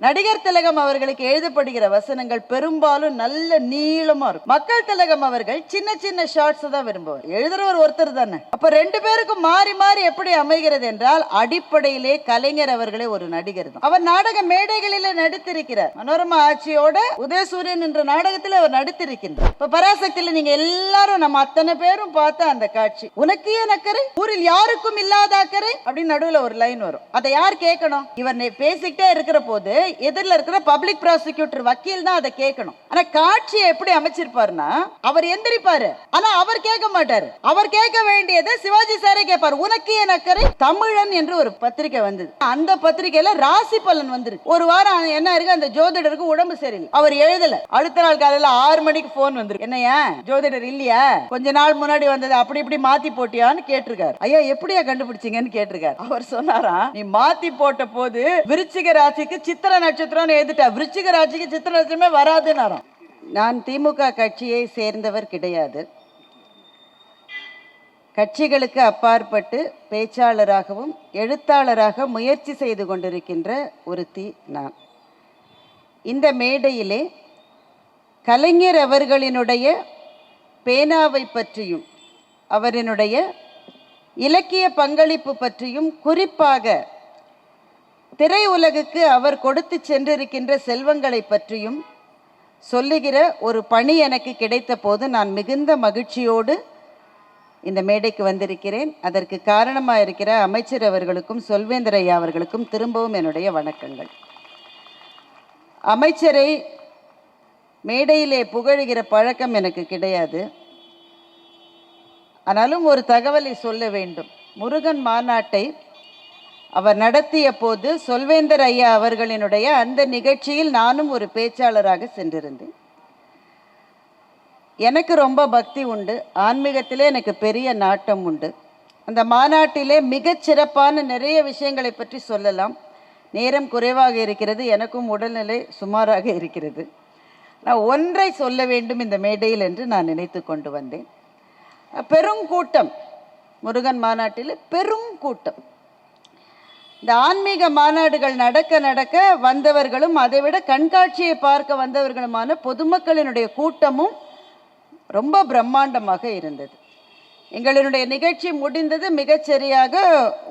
நடிகர் திலகம் அவர்களுக்கு எழுதப்படுகிற வசனங்கள் பெரும்பாலும் நல்ல நீளமா இருக்கும். மக்கள் திலகம் அவர்கள் சின்ன சின்ன ஷார்ட்ஸ் தான் விரும்புவார். எழுதுறவர் ஒருத்தர் தானே. அப்ப ரெண்டு பேருக்கும் மாறி மாறி எப்படி அமைகிறது என்றால், அடிப்படையிலே கலைஞர் அவர்களே ஒரு நடிகர் தான். அவர் நாடக மேடைகளிலே நடித்திருக்கிறார். மனோரமா ஆட்சியோட உதயசூரியன் என்ற நாடகத்தில் அவர் நடித்திருக்கின்றார். இப்ப பராசக்தியில நீங்க எல்லாரும் நம்ம அத்தனை பேரும் பார்த்த அந்த காட்சி, உனக்கு ஏன் அக்கறை, ஊரில் யாருக்கும் இல்லாத அக்கறை அப்படின்னு நடுவுல ஒரு லைன் வரும். அதை யார் கேட்கணும்? இவர் பேசிக்கிட்டே இருக்கிற போது எதிரில் இருக்கிற பப்ளிக் ப்ராசிக்யூட்டர் வக்கீல் தான் அதை கேட்கணும். ஆனா காட்சியை எப்படி அமைச்சிருப்பாருன்னா, அவர் எந்திரிப்பாரு, ஆனா அவர் கேட்க மாட்டாரு. அவர் கேட்க வேண்டியதை சிவாஜி சாரே கேட்பாரு. உனக்கு ஏன் அக்கறை. தமிழன் என்று ஒரு பத்திரிகை வந்தது. அந்த பத்திரிகையில ராசி பலன் வந்து ஒரு வாரம் என்ன இருக்கு, அந்த ஜோதிடருக்கு உடம்பு சரியில்லை, அவர் எழுதல. அடுத்த நாள் காலையில 6 மணிக்கு போன் வந்து, என்னையா ஜோதிடர் இல்லையா, கொஞ்ச நாள் முன்னாடி வந்தது அப்படி இப்படி மாத்தி போட்டியான்னு கேட்டிருக்காரு. ஐயா எப்படியா கண்டுபிடிச்சீங்கன்னு கேட்டிருக்காரு. அவர் சொன்னாரா, நீ மாத்தி போட்ட போது விருச்சிக ராசிக்கு சித்திர நட்சத்திரம் எழுதிட்டா, விருச்சிக ராசிக்கு சித்திர நட்சத்திரமே வராதுன்னு. நான் திமுக கட்சியை சேர்ந்தவர் கிடையாது. கட்சிகளுக்கு அப்பாற்பட்டு பேச்சாளராகவும் எழுத்தாளராக முயற்சி செய்து கொண்டிருக்கின்ற ஒருத்தி நான். இந்த மேடையிலே கலைஞர் அவர்களினுடைய பேனாவை பற்றியும் அவரினுடைய இலக்கிய பங்களிப்பு பற்றியும், குறிப்பாக திரையுலகுக்கு அவர் கொடுத்து சென்றிருக்கின்ற செல்வங்களை பற்றியும் சொல்லுகிற ஒரு பணி எனக்கு கிடைத்த போது நான் மிகுந்த மகிழ்ச்சியோடு இந்த மேடைக்கு வந்திருக்கிறேன். அதற்கு காரணமாக இருக்கிற அமைச்சர் அவர்களுக்கும் சொல்வேந்தர் ஐயா அவர்களுக்கும் திரும்பவும் என்னுடைய வணக்கங்கள். அமைச்சரை மேடையிலே புகழுகிற பழக்கம் எனக்கு கிடையாது. ஆனாலும் ஒரு தகவலை சொல்ல வேண்டும். முருகன் மாநாட்டை அவர் நடத்திய போது சொல்வேந்தர் ஐயா அவர்களினுடைய அந்த நிகழ்ச்சியில் நானும் ஒரு பேச்சாளராக சென்றிருந்தேன். எனக்கு ரொம்ப பக்தி உண்டு, ஆன்மீகத்திலே எனக்கு பெரிய நாட்டம் உண்டு. அந்த மாநாட்டிலே மிகச் சிறப்பான நிறைய விஷயங்களை பற்றி சொல்லலாம். நேரம் குறைவாக இருக்கிறது, எனக்கும் உடல்நிலை சுமாராக இருக்கிறது. நான் ஒன்றை சொல்ல வேண்டும் இந்த மேடையில் என்று நான் நினைத்து கொண்டு வந்தேன். பெருங்கூட்டம், முருகன் மாநாட்டில் பெரும் கூட்டம். இந்த ஆன்மீக மாநாடுகள் நடக்க நடக்க வந்தவர்களும் அதைவிட கண்காட்சியை பார்க்க வந்தவர்களுமான பொதுமக்களினுடைய கூட்டமும் ரொம்ப பிரம்மாண்டமாக இருந்தது. எங்களுடைய நிகழ்ச்சி முடிந்தது மிகச்சரியாக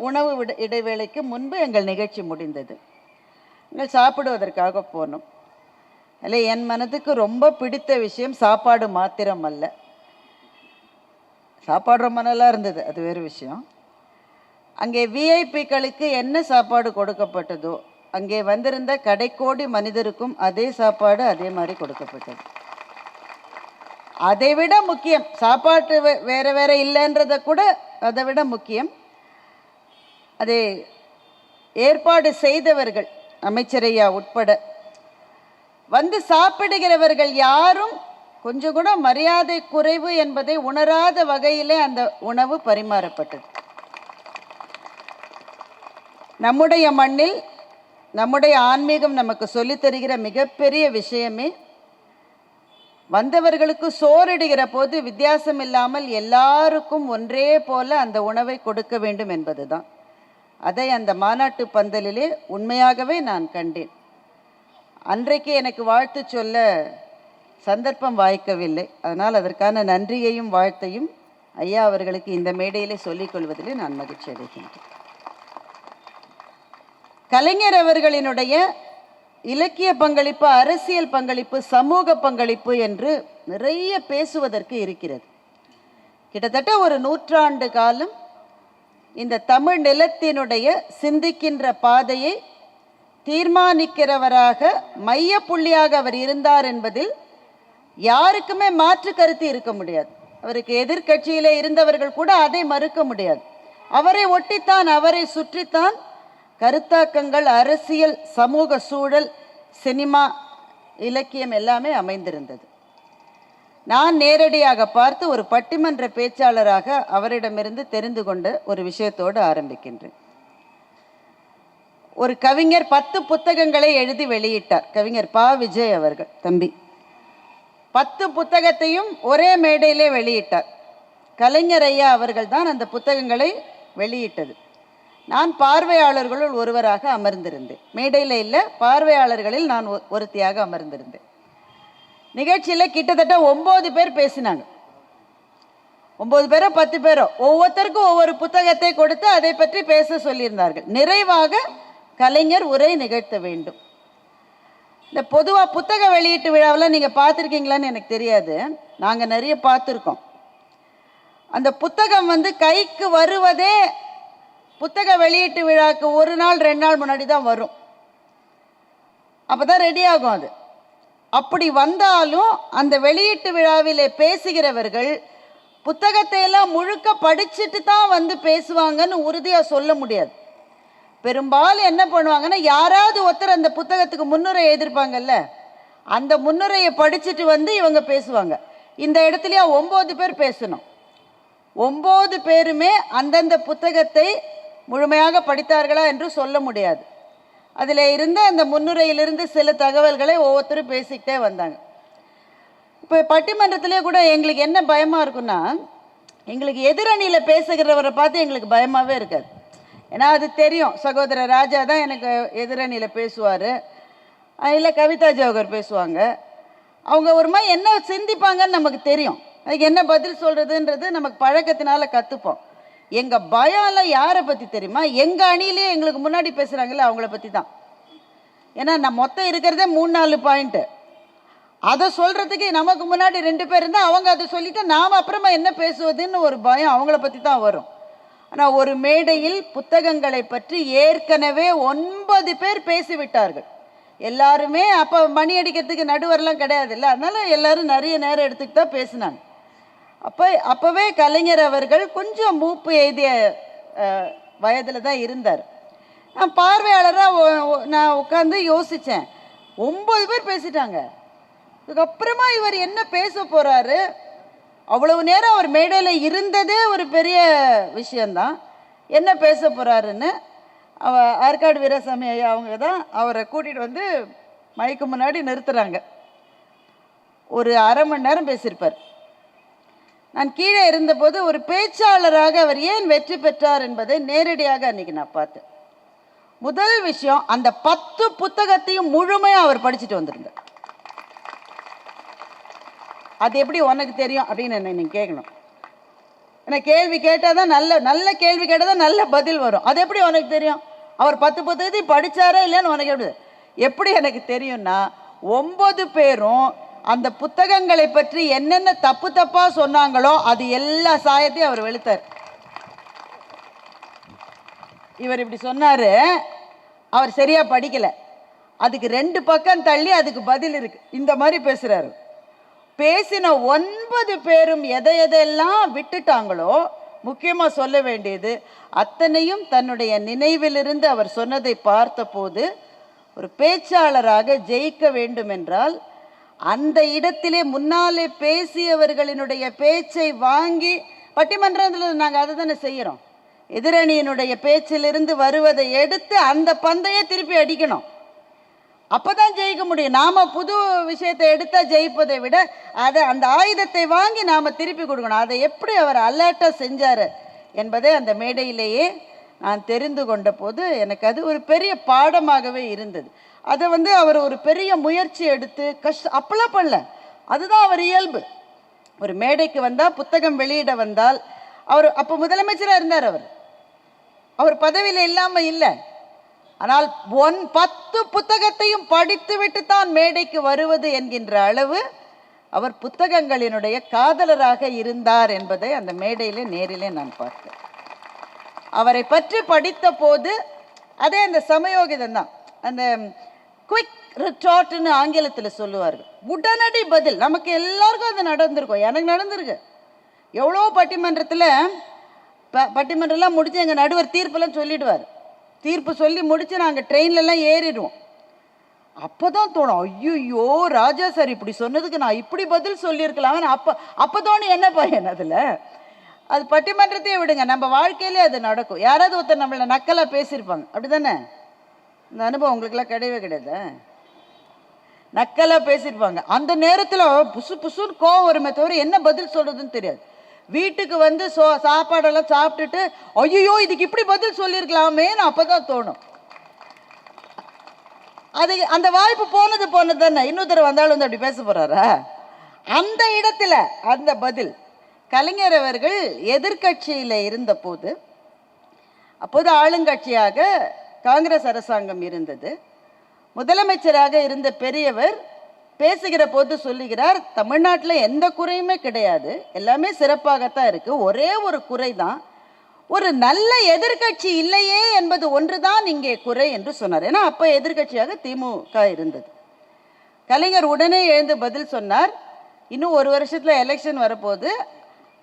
உணவு இடைவேளைக்கு முன்பு எங்கள் நிகழ்ச்சி முடிந்தது. நாங்கள் சாப்பிடுவதற்காக போனோம். அதில் என் மனதுக்கு ரொம்ப பிடித்த விஷயம் சாப்பாடு மாத்திரம் அல்ல. சாப்பாடு ரொம்ப நல்லா இருந்தது, அது வேறு விஷயம். அங்கே விஐபிக்களுக்கு என்ன சாப்பாடு கொடுக்கப்பட்டதோ அங்கே வந்திருந்த கடைக்கோடி மனிதருக்கும் அதே சாப்பாடு அதே மாதிரி கொடுக்கப்பட்டது. அதை விட முக்கியம், சாப்பாட்டு வேற வேற இல்லைன்றத கூட அதை விட முக்கியம், அதை ஏற்பாடு செய்தவர்கள் அமைச்சரையா உட்பட வந்து சாப்பிடுகிறவர்கள் யாரும் கொஞ்சம் கூட மரியாதை குறைவு என்பதை உணராத வகையிலே அந்த உணவு பரிமாறப்பட்டது. நம்முடைய மண்ணில் நம்முடைய ஆன்மீகம் நமக்கு சொல்லித் தருகிற மிகப்பெரிய விஷயமே, வந்தவர்களுக்கு சோறிடுகிற போது வித்தியாசம் இல்லாமல் எல்லாருக்கும் ஒன்றே போல அந்த உணவை கொடுக்க வேண்டும் என்பதுதான். அதை அந்த மாநாட்டு பந்தலிலே உண்மையாகவே நான் கண்டேன். அன்றைக்கு எனக்கு வாழ்த்து சொல்ல சந்தர்ப்பம் வாய்க்கவில்லை. அதனால் அதற்கான நன்றியையும் வாழ்த்தையும் ஐயா அவர்களுக்கு இந்த மேடையிலே சொல்லிக் கொள்வதிலே நான் மகிழ்ச்சி அடைகின்றேன். கலைஞர் அவர்களினுடைய இலக்கிய பங்களிப்பு, அரசியல் பங்களிப்பு, சமூக பங்களிப்பு என்று நிறைய பேசுவதற்கு இருக்கிறது. கிட்டத்தட்ட ஒரு 100 ஆண்டு காலம் இந்த தமிழ் நிலத்தினுடைய சிந்திக்கின்ற பாதையை தீர்மானிக்கிறவராக, மைய புள்ளியாக அவர் இருந்தார் என்பதில் யாருக்குமே மாற்று கருத்து இருக்க முடியாது. அவருக்கு எதிர்கட்சியிலே இருந்தவர்கள் கூட அதை மறுக்க முடியாது. அவரை ஒட்டித்தான், அவரை சுற்றித்தான் கருத்தாக்கங்கள், அரசியல், சமூக சூழல், சினிமா, இலக்கியம் எல்லாமே அமைந்திருந்தது. நான் நேரடியாக பார்த்து ஒரு பட்டிமன்ற பேச்சாளராக அவரிடமிருந்து தெரிந்து கொண்ட ஒரு விஷயத்தோடு ஆரம்பிக்கின்றேன். ஒரு கவிஞர் 10 புத்தகங்களை எழுதி வெளியிட்டார். கவிஞர் பா. விஜய் அவர்கள் தம்பி 10 புத்தகத்தையும் ஒரே மேடையிலே வெளியிட்டார். கலைஞர் ஐயா அவர்கள் தான் அந்த புத்தகங்களை வெளியிட்டது. நான் பார்வையாளர்களுள் ஒருவராக அமர்ந்திருந்தேன். மேடையில் இல்லை, பார்வையாளர்களில் நான் ஒருத்தியாக அமர்ந்திருந்தேன். நிகழ்ச்சியில் கிட்டத்தட்ட 9 பேர் பேசினாங்க. 9 பேரோ 10 பேரோ ஒவ்வொருத்தருக்கும் ஒவ்வொரு புத்தகத்தை கொடுத்து அதை பற்றி பேச சொல்லியிருந்தார்கள். நிறைவாக கலைஞர் உரை நிகழ்த்த வேண்டும். இந்த பொதுவாக புத்தக வெளியீட்டு விழாவில் நீங்கள் பார்த்துருக்கீங்களான்னு எனக்கு தெரியாது, நாங்கள் நிறைய பார்த்துருக்கோம். அந்த புத்தகம் கைக்கு வருவதே புத்தக வெளியீட்டு விழாக்கு 1 நாள் 2 நாள் முன்னாடி தான் வரும். அப்போ தான் ரெடி ஆகும் அது. அப்படி வந்தாலும் அந்த வெளியீட்டு விழாவிலே பேசுகிறவர்கள் புத்தகத்தை எல்லாம் முழுக்க படிச்சுட்டு தான் பேசுவாங்கன்னு உறுதியாக சொல்ல முடியாது. பெரும்பாலும் என்ன பண்ணுவாங்கன்னா, யாராவது ஒருத்தர் அந்த புத்தகத்துக்கு முன்னுரை எழுதியிருப்பாங்கல்ல, அந்த முன்னுரையை படிச்சுட்டு இவங்க பேசுவாங்க. இந்த இடத்துலயா 9 பேர் பேசணும். 9 பேருமே அந்தந்த புத்தகத்தை முழுமையாக படித்தார்களா என்று சொல்ல முடியாது. அதில் இருந்த அந்த முன்னுரையிலிருந்து சில தகவல்களை ஒவ்வொருத்தரும் பேசிக்கிட்டே வந்தாங்க. இப்போ பட்டிமன்றத்திலே கூட எங்களுக்கு என்ன பயமாக இருக்குன்னா, எங்களுக்கு எதிரணியில் பேசுகிறவரை பார்த்து எங்களுக்கு பயமாகவே இருக்காது. ஏன்னா அது தெரியும், சகோதரர் ராஜா தான் எனக்கு எதிரணியில் பேசுவார், இல்லை கவிதா ஜவஹர் பேசுவாங்க. அவங்க ஒரு மாதிரி என்ன சிந்திப்பாங்கன்னு நமக்கு தெரியும், அதுக்கு என்ன பதில் சொல்கிறதுன்றது நமக்கு பழக்கத்தினால கற்றுப்போம். எங்கள் பயம்லாம் யாரை பற்றி தெரியுமா? எங்கள் அணியிலே எங்களுக்கு முன்னாடி பேசுகிறாங்கல்ல, அவங்கள பற்றி தான். ஏன்னா நான் மொத்தம் இருக்கிறதே 3-4 பாயிண்ட்டு, அதை சொல்கிறதுக்கு நமக்கு முன்னாடி 2 பேர் இருந்தால் அவங்க அதை சொல்லிவிட்டு நாம் அப்புறமா என்ன பேசுவதுன்னு ஒரு பயம் அவங்கள பற்றி தான் வரும். ஆனால் ஒரு மேடையில் புத்தகங்களை பற்றி ஏற்கனவே 9 பேர் பேசிவிட்டார்கள். எல்லாருமே அப்போ மணி அடிக்கிறதுக்கு நடுவரெலாம் கிடையாது இல்லை, அதனால எல்லாரும் நிறைய நேரம் எடுத்துக்கிட்டு தான் பேசினாங்க. அப்போவே கலைஞர் அவர்கள் கொஞ்சம் மூப்பு எய்திய வயதில் தான் இருந்தார். நான் பார்வையாளராக நான் உட்காந்து யோசித்தேன், 9 பேர் பேசிட்டாங்க, இதுக்கப்புறமா இவர் என்ன பேச போகிறாரு? அவ்வளவு நேரம் அவர் மேடையில் இருந்ததே ஒரு பெரிய விஷயந்தான், என்ன பேச போகிறாருன்னு ஆற்காடு வீராசாமி ஐயா அவங்க தான் அவரை கூட்டிகிட்டு மைக்கு முன்னாடி நிறுத்துகிறாங்க. ஒரு அரை மணி நேரம் பேசியிருப்பார். நான் கீழே இருந்தபோது ஒரு பேச்சாளராக அவர் ஏன் வெற்றி பெற்றார் என்பதை நேரடியாக அன்றைக்கி நான் பார்த்தேன். முதல் விஷயம், அந்த 10 புத்தகத்தையும் முழுமையாக அவர் படிச்சுட்டு வந்திருந்தார். அது எப்படி உனக்கு தெரியும் அப்படின்னு என்ன நீங்கள் கேட்கணும். ஏன்னா கேள்வி கேட்டால் தான் நல்ல கேள்வி கேட்டால் தான் நல்ல பதில் வரும். அது எப்படி உனக்கு தெரியும்? அவர் 10 புத்தகத்தையும் படித்தாரா இல்லையான்னு உனக்கு எப்படி எனக்கு தெரியும்னா, 9 பேரும் அந்த புத்தகங்களை பற்றி என்னென்ன தப்பாக சொன்னாங்களோ அது எல்லா சாயத்தையும் அவர் வெளுத்தார். இவர் இப்படி சொன்னார், அவர் சரியாக படிக்கலை, அதுக்கு 2 பக்கம் தள்ளி அதுக்கு பதில் இருக்கு, இந்த மாதிரி பேசுகிறாரு. பேசின 9 பேரும் எதையெல்லாம் விட்டுட்டாங்களோ, முக்கியமாக சொல்ல வேண்டியது அத்தனையும் தன்னுடைய நினைவிலிருந்து அவர் சொன்னதை பார்த்தபோது, ஒரு பேச்சாளராக ஜெயிக்க வேண்டும் என்றால் அந்த இடத்திலே முன்னாலே பேசியவர்களினுடைய பேச்சை வாங்கி, பட்டிமன்றத்தில் நாங்கள் அதை தானே செய்கிறோம், எதிரணியினுடைய பேச்சிலிருந்து வருவதை எடுத்து அந்த பந்தையை திருப்பி அடிக்கணும், அப்போ தான் ஜெயிக்க முடியும். நாம் புது விஷயத்தை எடுத்தால் ஜெயிப்பதை விட அதை அந்த ஆயுதத்தை வாங்கி நாம் திருப்பி கொடுக்கணும். அதை எப்படி அவர் அலர்ட்டாக செஞ்சார் என்பதை அந்த மேடையிலேயே நான் தெரிந்து கொண்ட போது எனக்கு அது ஒரு பெரிய பாடமாகவே இருந்தது. அதை அவர் ஒரு பெரிய முயற்சி எடுத்து அப்பெல்லாம் பண்ணல, அதுதான் அவர் இயல்பு. ஒரு மேடைக்கு வந்தால், புத்தகம் வெளியிட வந்தால், அவர் அப்போ முதலமைச்சராக இருந்தார், அவர் பதவியில் இல்லாமல் இல்லை, ஆனால் 10 புத்தகத்தையும் படித்துவிட்டு தான் மேடைக்கு வருவது என்கின்ற அளவு அவர் புத்தகங்களினுடைய காதலராக இருந்தார் என்பதை அந்த மேடையிலே நேரிலே நான் பார்த்தேன். அவரை பற்றி படித்த போது அதே அந்த சமயோகிதம் தான், அந்த குவிக் ரிட்டார்ட்னு ஆங்கிலத்தில் சொல்லுவார்கள், உடனடி பதில். நமக்கு எல்லாருக்கும் அது நடந்திருக்கும், எனக்கு நடந்திருக்கு. எவ்வளோ பட்டிமன்றம்லாம் முடிச்சு எங்கள் நடுவர் தீர்ப்பெல்லாம் சொல்லிடுவார். தீர்ப்பு சொல்லி முடித்து நாங்கள் ட்ரெயின்லலாம் ஏறிடுவோம். அப்போ தான் தோணும், ஐயோ ராஜா சார் இப்படி சொன்னதுக்கு நான் இப்படி பதில் சொல்லியிருக்கலாம். அப்போ தோணும் என்ன பையன் அதில். அது பட்டிமன்றத்தையே விடுங்க, நம்ம வாழ்க்கையிலே அது நடக்கும். யாராவது ஒருத்தர் நம்மளை நக்கலாக பேசியிருப்பாங்க, அப்படி தானே? இந்த அனுபவம் உங்களுக்கெல்லாம் கிடையவே கிடையாது. நக்கலாக பேசியிருப்பாங்க, அந்த நேரத்தில் புசு புசுன்னு கோவம் வருமே தவிர என்ன பதில் சொல்கிறதுன்னு தெரியாது. வீட்டுக்கு வந்து சாப்பாடெல்லாம் சாப்பிட்டுட்டு ஐயோ இதுக்கு இப்படி பதில் சொல்லியிருக்கலாமேன்னு அப்பதான் தோணும். அது அந்த வாய்ப்பு போனது தானே. இன்னொருத்தர் வந்தாலும் வந்து அப்படி பேச போறாரா? அந்த இடத்துல அந்த பதில் கலைஞர் அவர்கள் எதிர்கட்சியில் இருந்த போது, அப்போது ஆளுங்கட்சியாக காங்கிரஸ் அரசாங்கம் இருந்தது, முதலமைச்சராக இருந்த பெரியவர் பேசுகிற போது சொல்லுகிறார், தமிழ்நாட்டில் எந்த குறையுமே கிடையாது, எல்லாமே சிறப்பாகத்தான் இருக்கு, ஒரே ஒரு குறை தான், ஒரு நல்ல எதிர்கட்சி இல்லையே என்பது ஒன்றுதான் இங்கே குறை என்று சொன்னார். ஏன்னா அப்போ எதிர்கட்சியாக திமுக இருந்தது. கலைஞர் உடனே எழுந்து பதில் சொன்னார், இன்னும் ஒரு வருஷத்துல எலெக்ஷன் வரப்போகுது,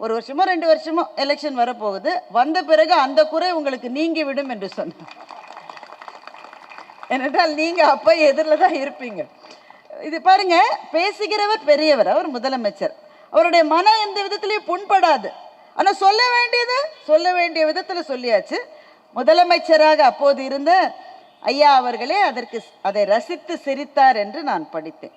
ஒரு வருஷமோ 2 வருஷமோ எலெக்ஷன் வரப்போகுது, வந்த பிறகு அந்த குறை உங்களுக்கு நீங்கி விடும் என்று சொன்னார். ஏனென்றால் நீங்க அப்ப எதிரில் தான் இருப்பீங்க. இது பாருங்க, பேசுகிறவர் பெரியவர், அவர் முதலமைச்சர், அவருடைய மனம் எந்த விதத்திலையும் புண்படாது. ஆனா சொல்ல வேண்டிய விதத்துல சொல்லியாச்சு. முதலமைச்சராக அப்போது இருந்த ஐயா அவர்களே அதை ரசித்து சிரித்தார் என்று நான் படித்தேன்.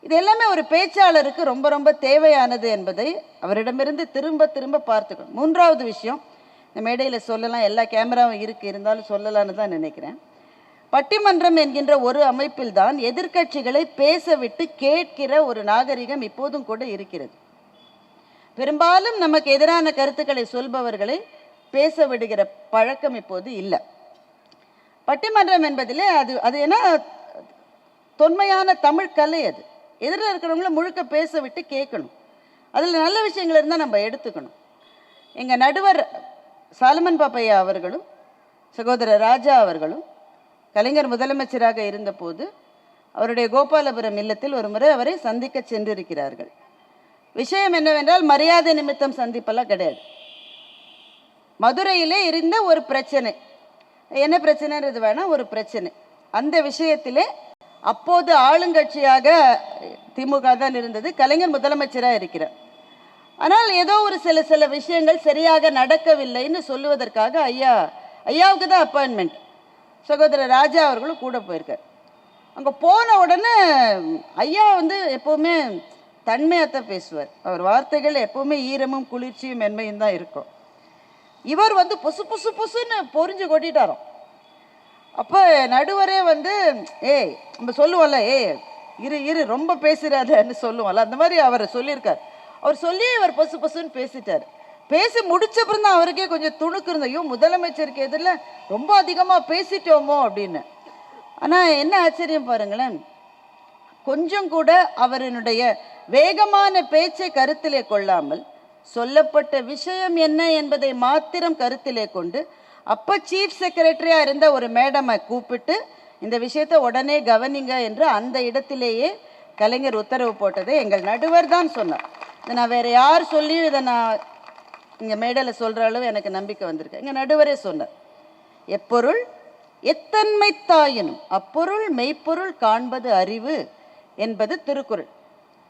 இது எல்லாமே ஒரு பேச்சாளருக்கு ரொம்ப ரொம்ப தேவையானது என்பதை அவரிடமிருந்து திரும்ப திரும்ப பார்த்துக்கணும். 3வது விஷயம், இந்த மேடையில் சொல்லலாம், எல்லா கேமராவும் இருந்தாலும் சொல்லலான்னு தான் நினைக்கிறேன். பட்டிமன்றம் என்கின்ற ஒரு அமைப்பில் தான் எதிர்க்கட்சிகளை பேச விட்டு கேட்கிற ஒரு நாகரிகம் இப்போதும் கூட இருக்கிறது. பெரும்பாலும் நமக்கு எதிரான கருத்துக்களை சொல்பவர்களை பேச விடுகிற பழக்கம் இப்போது இல்லை. பட்டிமன்றம் என்பதில் அது என்ன தொன்மையான தமிழ் கலை. அது எதிரில் இருக்கிறவங்கள முழுக்க பேச விட்டு கேட்கணும், அதில் நல்ல விஷயங்கள் இருந்தால் நம்ம எடுத்துக்கணும். எங்கள் நடுவர் சாலமன் பாப்பையா அவர்களும் சகோதரர் ராஜா அவர்களும் கலைஞர் முதலமைச்சராக இருந்தபோது அவருடைய கோபாலபுரம் இல்லத்தில் ஒரு முறை அவரை சந்திக்க சென்றிருக்கிறார்கள். விஷயம் என்னவென்றால் மரியாதை நிமித்தம் சந்திப்பெல்லாம் கிடையாது. மதுரையிலே இருந்த ஒரு பிரச்சனை, என்ன பிரச்சனைன்றது வேணா, ஒரு பிரச்சனை, அந்த விஷயத்திலே அப்போது ஆளுங்கட்சியாக திமுக தான் இருந்தது, கலைஞர் முதலமைச்சராக இருக்கிறார். ஆனால் ஏதோ ஒரு சில விஷயங்கள் சரியாக நடக்கவில்லைன்னு சொல்லுவதற்காக ஐயாவுக்கு தான் அப்பாயின்மெண்ட், சகோதரர் ராஜா அவர்களும் கூட போயிருக்கார். அங்கே போன உடனே ஐயா வந்து எப்போவுமே தன்மையாகத்தான் பேசுவார், அவர் வார்த்தைகள் எப்போவுமே ஈரமும் குளிர்ச்சியும் மென்மையும் தான் இருக்கும். இவர் வந்து புசுன்னு பொறிஞ்சு கொட்டிட்டாரோம். அப்போ நடுவரே வந்து நம்ம சொல்லுவோம்ல, இரு ரொம்ப பேசுறாதுன்னு சொல்லுவோம்ல, அந்த மாதிரி அவர் சொல்லியிருக்கார். அவர் சொல்லி இவர் பொசுன்னு பேசிட்டார். பேசி முடிச்சப்பறம் தான் அவருக்கே கொஞ்சம் துணுக்கு இருந்தது, ஐயோ முதலமைச்சருக்கு எதிரில் ரொம்ப அதிகமாக பேசிட்டோமோ அப்படின்னு. ஆனால் என்ன ஆச்சரியம் பாருங்களேன், கொஞ்சம் கூட அவருடைய வேகமான பேச்சை கருத்திலே கொள்ளாமல் சொல்லப்பட்ட விஷயம் என்ன என்பதை மாத்திரம் கருத்திலே கொண்டு அப்போ சீஃப் செக்ரட்டரியா இருந்த ஒரு மேடமை கூப்பிட்டு இந்த விஷயத்தை உடனே கவனிங்க என்று அந்த இடத்திலேயே கலைஞர் உத்தரவு போட்டதை எங்கள் நடுவர் தான் சொன்னார். இதை நான் வேற யார் சொல்லியும் இதை நான் இங்கே மேடையில் சொல்கிற அளவு எனக்கு நம்பிக்கை வந்திருக்கு. எங்கள் நடுவரே சொன்னார், எப்பொருள் எத்தன்மை தாயினும் அப்பொருள் மெய்ப்பொருள் காண்பது அறிவு என்பது திருக்குறள்.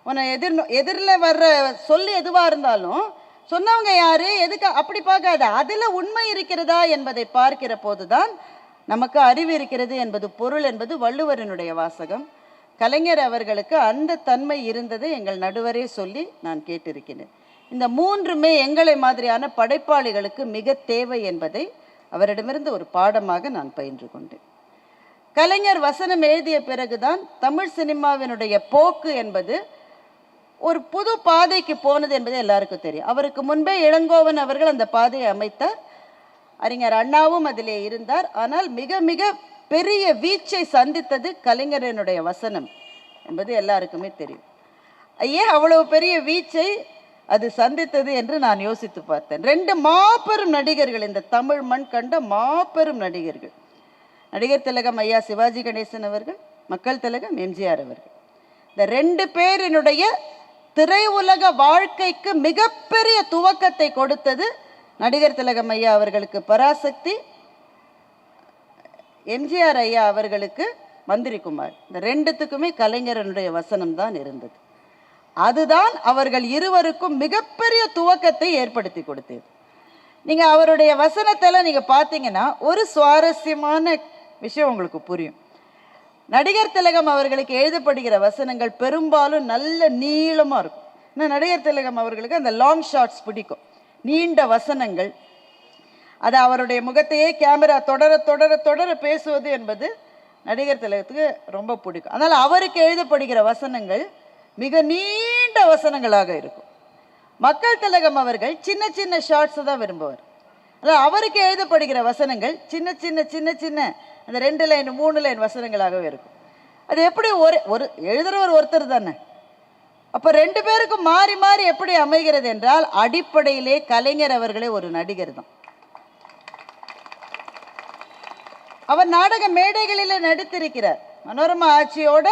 உன்னை எதிரில் வர்ற சொல்லி எதுவாக இருந்தாலும் சொன்னவங்க யாரு எதுக்கு அப்படி பார்க்காத, அதில் உண்மை இருக்கிறதா என்பதை பார்க்கிற போதுதான் நமக்கு அறிவு இருக்கிறது என்பது பொருள் என்பது வள்ளுவரினுடைய வாசகம். கலைஞர் அவர்களுக்கு அந்த தன்மை இருந்ததை எங்கள் நடுவரே சொல்லி நான் கேட்டிருக்கிறேன். இந்த 3மே எங்களை மாதிரியான படைப்பாளிகளுக்கு மிக தேவை என்பதை அவரிடமிருந்து ஒரு பாடமாக நான் பயின்று கொண்டேன். கலைஞர் வசனம் எழுதிய பிறகுதான் தமிழ் சினிமாவினுடைய போக்கு என்பது ஒரு புது பாதைக்கு போனது என்பது எல்லாருக்கும் தெரியும். அவருக்கு முன்பே இளங்கோவன் அவர்கள் அந்த பாதையை அமைத்தார், அறிஞர் அண்ணாவும் அதிலே இருந்தார். ஆனால் மிக மிக பெரிய வீச்சை சந்தித்தது கலைஞரனுடைய வசனம் என்பது எல்லாருக்குமே தெரியும். ஏன் அவ்வளவு பெரிய வீச்சை அது சந்தித்தது என்று நான் யோசித்து பார்த்தேன். 2 மாபெரும் நடிகர்கள், இந்த தமிழ் மண் கண்ட மாபெரும் நடிகர்கள், நடிகர் திலகம் ஐயா சிவாஜி கணேசன் அவர்கள், மக்கள் திலகம் எம்ஜிஆர் அவர்கள். இந்த 2 பேரினுடைய திரையுலக வாழ்க்கைக்கு மிகப்பெரிய துவக்கத்தை கொடுத்தது நடிகர் திலகம் ஐயா அவர்களுக்கு பராசக்தி, எம்ஜிஆர் ஐயா அவர்களுக்கு மந்திரி குமார். இந்த 2த்துக்குமே கலைஞரனுடைய வசனம் தான் இருந்தது. அதுதான் அவர்கள் இருவருக்கும் மிகப்பெரிய துவக்கத்தை ஏற்படுத்தி கொடுத்தது. நீங்க அவருடைய வசனத்தில் நீங்க பார்த்தீங்கன்னா ஒரு சுவாரஸ்யமான விஷயம் உங்களுக்கு புரியும். நடிகர் திலகம் அவர்களுக்கு எழுதப்படுகிற வசனங்கள் பெரும்பாலும் நல்ல நீளமா இருக்கும். இன்னும் நடிகர் திலகம் அவர்களுக்கு அந்த லாங் ஷாட்ஸ் பிடிக்கும், நீண்ட வசனங்கள். அது அவருடைய முகத்தையே கேமரா தொடர தொடர தொடர பேசுவது என்பது நடிகர் திலகத்துக்கு ரொம்ப பிடிக்கும். அதனால் அவருக்கு எழுதப்படுகிற வசனங்கள் மிக நீண்ட வசனங்களாக இருக்கும். மக்கள் திலகம் அவர்கள் சின்ன சின்ன ஷார்ட்ஸை தான் விரும்புவார். அதாவது அவருக்கு எழுதப்படுகிற வசனங்கள் சின்ன சின்ன சின்ன சின்ன அந்த 2 லைன் 3 லைன் வசனங்களாகவே இருக்கும். அது எப்படி ஒரு எழுதுறவர் ஒருத்தர் தானே. அப்போ 2 பேருக்கும் மாறி மாறி எப்படி அமைகிறது என்றால், அடிப்படையிலே கலைஞர் அவர்களே ஒரு நடிகர் தான். அவர் நாடக மேடைகளில் நடித்திருக்கிறார். மனோரமா ஆட்சியோட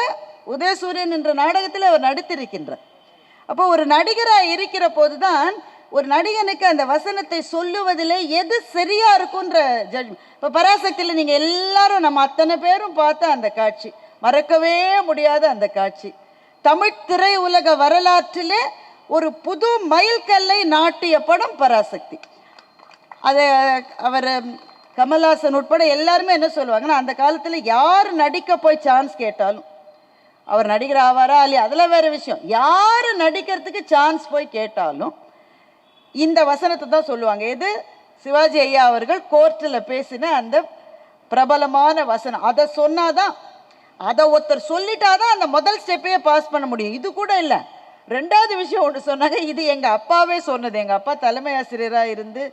உதயசூரியன் என்ற நாடகத்தில் அவர் நடித்திருக்கின்றார். அப்போ ஒரு நடிகராக இருக்கிற போதுதான் ஒரு நடிகனுக்கு அந்த வசனத்தை சொல்லுவதிலே எது சரியா இருக்குன்ற ஜட்ஜ்மெண்ட். இப்போ பராசக்தியில் நீங்கள் எல்லாரும் நம்ம அத்தனை பேரும் பார்த்த அந்த காட்சி, மறக்கவே முடியாத அந்த காட்சி, தமிழ் திரை உலக வரலாற்றிலே ஒரு புது மைல்கல்லை நாட்டிய படம் பராசக்தி. அதை அவர் கமல்ஹாசன் உட்பட எல்லாருமே என்ன சொல்லுவாங்கன்னா, அந்த காலத்தில் யார் நடிக்க போய் சான்ஸ் கேட்டாலும், அவர் நடிகர் ஆவாரா இல்லையா அதெல்லாம் வேறு விஷயம், யார் நடிக்கிறதுக்கு சான்ஸ் போய் கேட்டாலும் இந்த வசனத்தை தான் சொல்லுவாங்க. எது? சிவாஜி ஐயா அவர்கள் கோர்ட்டில் பேசின அந்த பிரபலமான வசனம். அதை சொன்னாதான், அதை ஒருத்தர் சொல்லிட்டாதான் அந்த முதல் ஸ்டெப்பையே பாஸ் பண்ண முடியும். இது கூட இல்லை, 2வது விஷயம் ஒன்று சொன்னாங்க. இது எங்கள் அப்பாவே சொன்னது. எங்கள் அப்பா தலைமை ஆசிரியராக இருந்து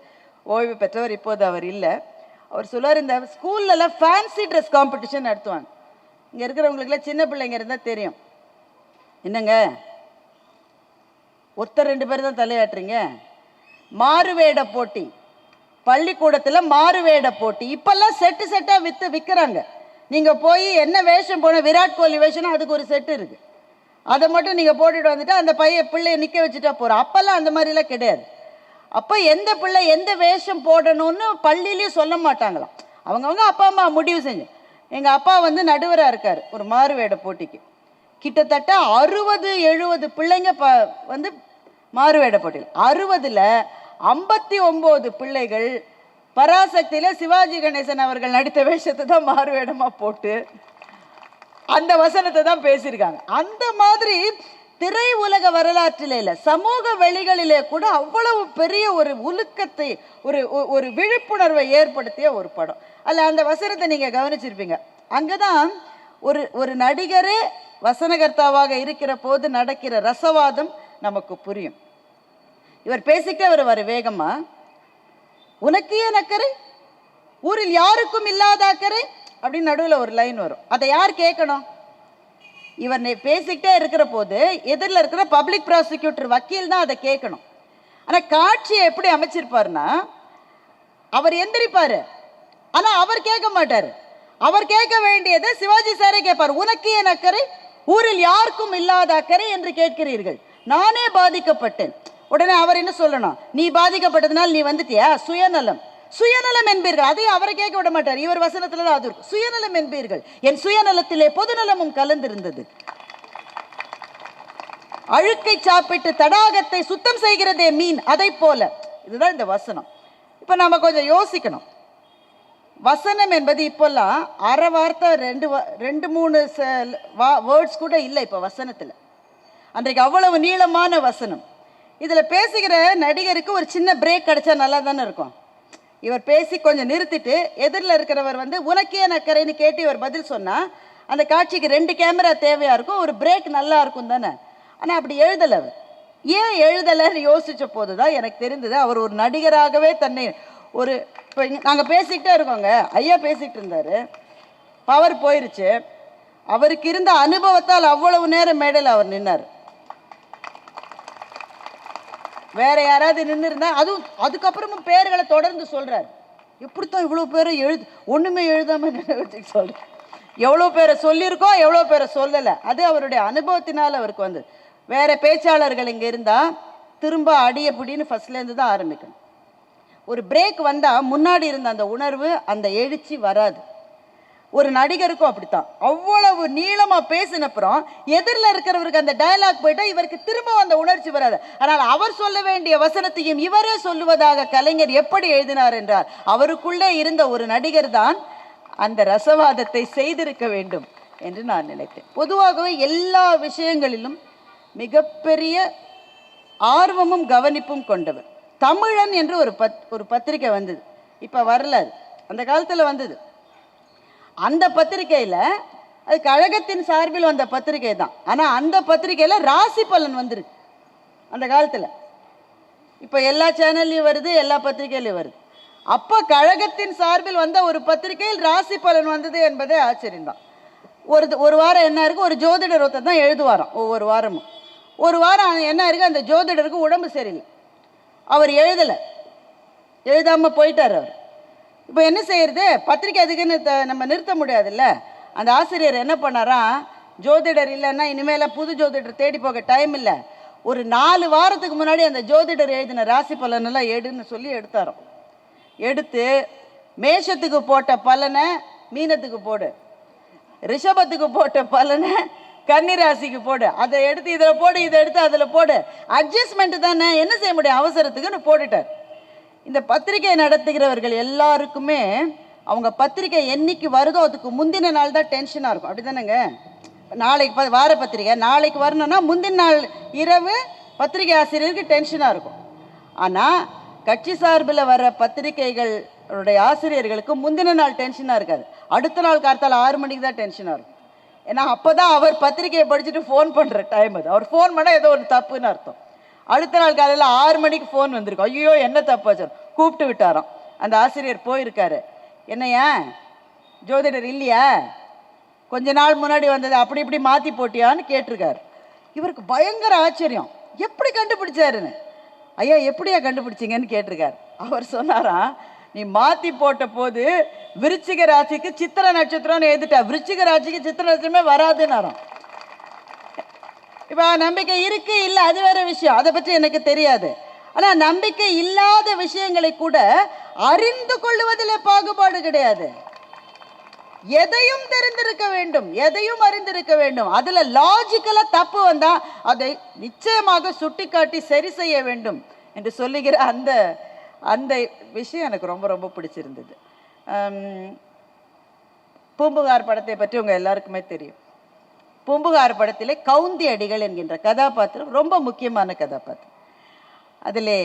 ஓய்வு பெற்றவர், இப்போது அவர் இல்லை. அவர் சொல்லுவார், இந்த ஸ்கூல்லலாம் ஃபேன்சி ட்ரெஸ் காம்படிஷன் நடத்துவாங்க. இங்கே இருக்கிறவங்களுக்குலாம் சின்ன பிள்ளைங்க இருந்தால் தெரியும். என்னங்க ஒருத்தர் 2 பேர் தான் தலையாட்டுறீங்க. மாறுவேட போட்டி, பள்ளிக்கூடத்தில் மாறுவேட போட்டி இப்பெல்லாம் செட்டு செட்டாக விற்கிறாங்க. நீங்கள் போய் என்ன வேஷம் போன, விராட் கோலி வேஷம்னா அதுக்கு ஒரு செட்டு இருக்குது, அதை மட்டும் நீங்கள் போட்டுட்டு வந்துட்டு அந்த பிள்ளைய நிற்க வச்சுட்டா போகிறோம். அப்போல்லாம் அந்த மாதிரிலாம் கிடையாது. அப்போ எந்த பிள்ளை எந்த வேஷம் போடணும்னு பள்ளியிலையும் சொல்ல மாட்டாங்களாம். அவங்கவுங்க அப்பா அம்மா முடிவு செஞ்சு. எங்கள் அப்பா வந்து நடுவராக இருக்கார் ஒரு மாறுவேட போட்டிக்கு. கிட்டத்தட்ட 60-70 பிள்ளைங்க வந்து மாறுவேட போட்டியில், 60ல் 59 பிள்ளைகள் பராசக்தியில் சிவாஜி கணேசன் அவர்கள் நடித்த வேஷத்தை தான் மாறுவேடமாக போட்டு அந்த வசனத்தை தான் பேசியிருக்காங்க. அந்த மாதிரி திரை உலக வரலாற்றிலே இல்லை, சமூக வெளிகளிலே கூட அவ்வளவு பெரிய ஒரு உலுக்கத்தை, ஒரு விழிப்புணர்வை ஏற்படுத்திய ஒரு படம். அல்ல அந்த வசனத்தை நீங்கள் கவனிச்சிருப்பீங்க. அங்கே தான் ஒரு நடிகரே வசனகர்த்தாவாக இருக்கிற போது நடக்கிற ரசவாதம் நமக்கு புரியும். இவர் பேசிக்கிட்டே வருவார் வேகமா, உனக்கு ஏன் அக்கறை, ஊரில் யாருக்கும் இல்லாத அக்கறை அப்படின்னு நடுவில் ஒரு லைன் வரும். அதை யார் கேட்கணும்? இவர் பேசிக்கிட்டே இருக்கிற போது எதிரில் இருக்கிற பப்ளிக் ப்ராசிக்யூட்டர் வக்கீல் தான் அதை கேட்கணும். ஆனால் காட்சியை எப்படி அமைச்சிருப்பாருன்னா, அவர் எந்திரிப்பார், ஆனால் அவர் கேட்க மாட்டார். அவர் கேட்க வேண்டியதை சிவாஜி சாரே கேட்பார். உனக்கு ஏன் அக்கறை, ஊரில் யாருக்கும் இல்லாத அக்கறை என்று கேட்கிறீர்கள், நானே பாதிக்கப்பட்டேன். உடனே அவர் என்ன சொல்லணும், நீ பாதிக்கப்பட்டதுனால நீ வந்துட்டியா, சுயநலம் சுயநலம் என்பீர்கள். அதையும் அவரை கேட்க விட மாட்டார். இவர் வசனத்துல தான் அது இருக்கும், சுயநலம் என்பீர்கள், என் சுயநலத்திலே பொதுநலமும் கலந்திருந்தது. அழுக்கை சாப்பிட்டு தடாகத்தை சுத்தம் செய்கிறதே மீன், அதை போல. இதுதான் இந்த வசனம். இப்ப நாம கொஞ்சம் யோசிக்கணும். வசனம் என்பது இப்போல்லாம் அரை வார்த்தை 2-3 வேர்ட்ஸ் கூட இல்லை இப்போ வசனத்தில். அன்றைக்கு அவ்வளவு நீளமான வசனம். இதில் பேசுகிற நடிகருக்கு ஒரு சின்ன பிரேக் கிடைச்சா நல்லா தானே இருக்கும். இவர் பேசி கொஞ்சம் நிறுத்திட்டு எதிரில் இருக்கிறவர் வந்து உனக்கே நக்கரைன்னு கேட்டு இவர் பதில் சொன்னால் அந்த காட்சிக்கு 2 கேமரா தேவையாக இருக்கும், ஒரு பிரேக் நல்லா இருக்கும் தானே. ஆனால் அப்படி எழுதலை. அவர் ஏன் எழுதலைன்னு யோசித்த போது தான் எனக்கு தெரிந்தது, அவர் ஒரு நடிகராகவே தன்னை ஒரு, இப்போ நாங்கள் பேசிக்கிட்டே இருக்கோங்க, ஐயா பேசிகிட்டு இருந்தார், பவர் போயிருச்சு, அவருக்கு இருந்த அனுபவத்தால் அவ்வளவு நேரம் மேடையில் அவர் நின்னார். வேற யாராவது நின்று இருந்தா அதுக்கப்புறமும் பேர்களை தொடர்ந்து சொல்றாரு. எப்படித்தான் இவ்வளோ பேரை ஒண்ணுமே எழுதாம சொல்றேன். எவ்வளோ பேரை சொல்லியிருக்கோம், எவ்வளோ பேரை சொல்லலை, அது அவருடைய அனுபவத்தினால் அவருக்கு வந்து. வேற பேச்சாளர்கள் இங்கே இருந்தால் திரும்ப அடியப்படின்னு ஃபர்ஸ்ட்லேருந்து தான் ஆரம்பிக்கணும். ஒரு பிரேக் வந்தால் முன்னாடி இருந்த அந்த உணர்வு, அந்த எழுச்சி வராது. ஒரு நடிகருக்கும் அப்படித்தான். அவ்வளவு நீளமாக பேசினப்புறம் எதிரில் இருக்கிறவருக்கு அந்த டயலாக் போயிட்டா இவருக்கு திரும்ப அந்த உணர்ச்சி வராது. ஆனால் அவர் சொல்ல வேண்டிய வசனத்தையும் இவரே சொல்லுவதாக கலைஞர் எப்படி எழுதினார் என்றார், அவருக்குள்ளே இருந்த ஒரு நடிகர் தான் அந்த ரசவாதத்தை செய்திருக்க வேண்டும் என்று நான் நினைத்தேன். பொதுவாகவே எல்லா விஷயங்களிலும் மிகப்பெரிய ஆர்வமும் கவனிப்பும் கொண்டவர். தமிழன் என்று ஒரு பத்திரிக்கை வந்தது, இப்போ வரல, அந்த காலத்தில் வந்தது. அந்த பத்திரிக்கையில், அது கழகத்தின் சார்பில் வந்த பத்திரிகை தான், ஆனால் அந்த பத்திரிகையில் ராசி பலன் வந்துருக்கு அந்த காலத்தில். இப்போ எல்லா சேனல்லையும் வருது, எல்லா பத்திரிகையிலையும் வருது. அப்போ கழகத்தின் சார்பில் வந்த ஒரு பத்திரிகையில் ராசி பலன் வந்தது என்பதே ஆச்சரியம்தான். ஒரு வாரம் என்ன இருக்கு, ஒரு ஜோதிடர் ஒருத்தர் தான் எழுதுவாராம் ஒவ்வொரு வாரமும். ஒரு வாரம் என்ன இருக்கு, அந்த ஜோதிடருக்கு உடம்பு சரியில்லை, அவர் எழுதாமல் போயிட்டார் அவர். இப்போ என்ன செய்யறது, பத்திரிக்கை அதுக்குன்னு நம்ம நிறுத்த முடியாதுல்ல. அந்த ஆசிரியர் என்ன பண்ணாரா, ஜோதிடர் இல்லைன்னா இனிமேல் புது ஜோதிடர் தேடி போக டைம் இல்லை, ஒரு 4 வாரத்துக்கு முன்னாடி அந்த ஜோதிடர் எழுதின ராசி பலனெல்லாம் எடுன்னு சொல்லி எடுத்தாரோம். எடுத்து மேஷத்துக்கு போட்ட பலனை மீனத்துக்கு போடு, ரிஷபத்துக்கு போட்ட பலனை கன்னிராசிக்கு போடு, அதை எடுத்து இதில் போடு, இதை எடுத்து அதில் போடு, அட்ஜஸ்ட்மெண்ட் தானே, என்ன செய்ய முடியும், அவசரத்துக்குன்னு போட்டுட்டார். இந்த பத்திரிகை நடத்துகிறவர்கள் எல்லாருக்குமே அவங்க பத்திரிகை என்னைக்கு வருதோ அதுக்கு முந்தின நாள் தான் டென்ஷனாக இருக்கும், அப்படி தானேங்க. நாளைக்கு வார பத்திரிகை நாளைக்கு வரணும்னா முந்தின நாள் இரவு பத்திரிகை ஆசிரியருக்கு டென்ஷனாக இருக்கும். ஆனால் கட்சி சார்பில் வர பத்திரிகைகளுடைய ஆசிரியர்களுக்கு முந்தின நாள் டென்ஷனாக இருக்காது, அடுத்த நாள் கார்த்தால 6 மணிக்கு தான் டென்ஷனாக இருக்கும். ஏன்னா அப்போ தான் அவர் பத்திரிகையை படிச்சுட்டு ஃபோன் பண்ணுற டைம் அது. அவர் ஃபோன் பண்ணால் ஏதோ ஒரு தப்புன்னு அர்த்தம். அடுத்த நாள் காலையில் 6 மணிக்கு ஃபோன் வந்திருக்கும், ஐயோ என்ன தப்பு ஆச்சு, கூப்பிட்டு விட்டாராம். அந்த ஆசிரியர் போயிருக்காரு, என்னையா ஜோதிடர் இல்லையா, கொஞ்ச நாள் முன்னாடி வந்தது அப்படி இப்படி மாற்றி போட்டியான்னு கேட்டிருக்காரு. இவருக்கு பயங்கர ஆச்சரியம், எப்படி கண்டுபிடிச்சாருன்னு. ஐயா எப்படியா கண்டுபிடிச்சிங்கன்னு கேட்டிருக்காரு. அவர் சொன்னாராம், நீ மாற்றி போட்ட போது விருச்சிக ராசிக்கு சித்திர நட்சத்திரம்னு எழுதிட்டா, விருச்சிக ராசிக்கு சித்திர நட்சத்திரமே வராதுன்னாராம். இப்போ நம்பிக்கை இருக்கு இல்லை அது வேற விஷயம், அதை பற்றி எனக்கு தெரியாது. ஆனால் நம்பிக்கை இல்லாத விஷயங்களை கூட அறிந்து கொள்வதில் பாகுபாடு கிடையாது. எதையும் தெரிந்திருக்க வேண்டும், எதையும் அறிந்திருக்க வேண்டும். அதுல லாஜிக்கலா தப்பு வந்தா அதை நிச்சயமாக சுட்டிக்காட்டி சரி செய்ய வேண்டும் என்று சொல்லுகிற அந்த அந்த விஷயம் எனக்கு ரொம்ப ரொம்ப பிடிச்சிருந்தது. பூம்புகார் படத்தை பற்றி உங்க எல்லாருக்குமே தெரியும். பூம்புகார் படத்திலே கவுந்தி அடிகள் என்கின்ற கதாபாத்திரம் ரொம்ப முக்கியமான கதாபாத்திரம். அதிலே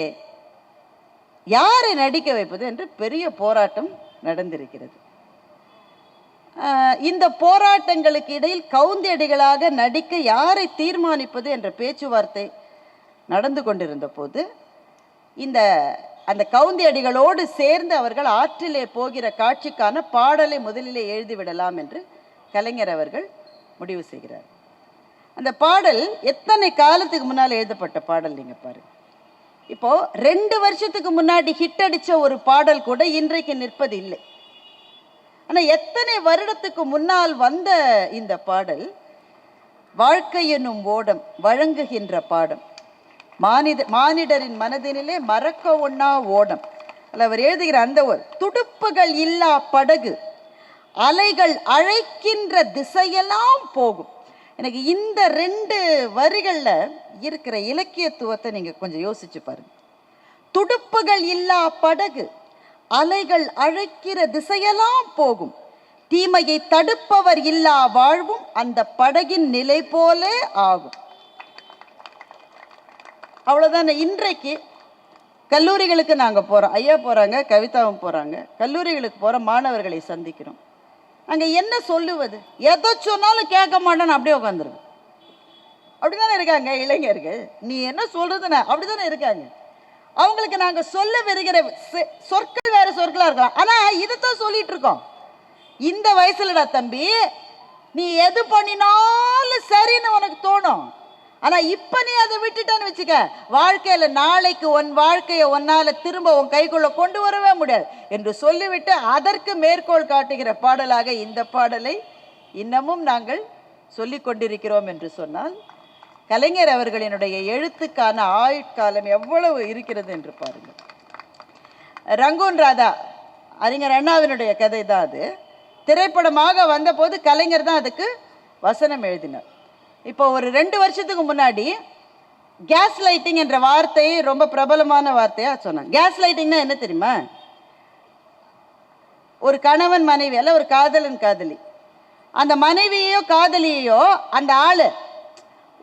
யாரை நடிக்க வைப்பது என்று பெரிய போராட்டம் நடந்திருக்கிறது. இந்த போராட்டங்களுக்கு இடையில் கவுந்தி அடிகளாக நடிக்க யாரை தீர்மானிப்பது என்ற பேச்சுவார்த்தை நடந்து கொண்டிருந்த போது அந்த கவுந்தி அடிகளோடு சேர்ந்து அவர்கள் ஆற்றிலே போகிற காட்சிக்கான பாடலை முதலிலே எழுதிவிடலாம் என்று கலைஞர் அவர்கள் முடிவு செய்கிறார். அந்த பாடல் எத்தனை காலத்துக்கு முன்னால் எழுதப்பட்ட பாடல் நீங்க பாருங்க. இப்போ 2 வருஷத்துக்கு முன்னாடி ஹிட் அடிச்ச ஒரு பாடல் கூட இன்றைக்கு நிற்பது இல்லை. ஆனால் எத்தனை வருடத்துக்கு முன்னால் வந்த இந்த பாடல் வாழ்க்கை என்னும் ஓடம் வழங்குகின்ற பாடம், மானிடரின் மனதினிலே மறக்க ஒண்ணா ஓடம். அதில் அவர் எழுதுகிற அந்த ஒரு துடுப்புகள் இல்லா படகு அலைகள் அழைக்கின்ற திசையெல்லாம் போகும். எனக்கு இந்த 2 வரிகளில் இருக்கிற இலக்கியத்துவத்தை நீங்கள் கொஞ்சம் யோசிச்சு பாருங்க. துடுப்புகள் இல்லா படகு அலைகள் அழைக்கிற திசையெல்லாம் போகும், தீமையை தடுப்பவர் இல்லா வாழ்வும் அந்த படகின் நிலை போலே ஆகும். அவ்வளவுதான். இன்றைக்கு கல்லூரிகளுக்கு நாங்கள் போகிறோம், ஐயா போகிறாங்க, கவிதாவும் போகிறாங்க, கல்லூரிகளுக்கு போகிற மாணவர்களை சந்திக்கிறோம். நாங்கள் என்ன சொல்லுவது, எதை சொன்னாலும் கேட்க மாட்டேன்னு அப்படியே உட்காந்துருவோம். அப்படிதானே இருக்காங்க இளைஞர்கள், நீ என்ன சொல்றதுன்னு அப்படிதானே இருக்காங்க. அவங்களுக்கு நாங்கள் சொல்ல வருகிற சொற்கள் வேற சொற்களா இருக்கலாம், ஆனால் இதைத்தான் சொல்லிட்டு இருக்கோம். இந்த வயசுலடா தம்பி நீ எது பண்ணினாலும் சரின்னு உனக்கு தோணும். ஆனா இப்ப நீ அதை விட்டுட்டான்னு வச்சுக்க, வாழ்க்கையில நாளைக்கு உன் வாழ்க்கையை உன்னால திரும்ப உன் கைக்குள்ள கொண்டு வரவே முடியாது என்று சொல்லிவிட்டு அதற்கு மேற்கோள் காட்டுகிற பாடலாக இந்த பாடலை இன்னமும் நாங்கள் சொல்லிக் கொண்டிருக்கிறோம் என்று சொன்னால் கலைஞர் அவர்களினுடைய எழுத்துக்கான ஆயுட்காலம் எவ்வளவு இருக்கிறது என்று பாருங்கள். ரங்கூன் ராதா அறிஞர் அண்ணாவினுடைய கதை தான் அது. திரைப்படமாக வந்த போது கலைஞர் தான் அதுக்கு வசனம் எழுதினார். இப்போ ஒரு 2 வருஷத்துக்கு முன்னாடி கேஸ் லைட்டிங் என்ற வார்த்தையை ரொம்ப பிரபலமான வார்த்தையா சொன்னாங்க. கேஸ் லைட்டிங்னா என்ன தெரியுமா? ஒரு கணவன் மனைவி அல்ல, ஒரு காதலன் காதலி, அந்த மனைவியோ காதலியோ அந்த ஆளு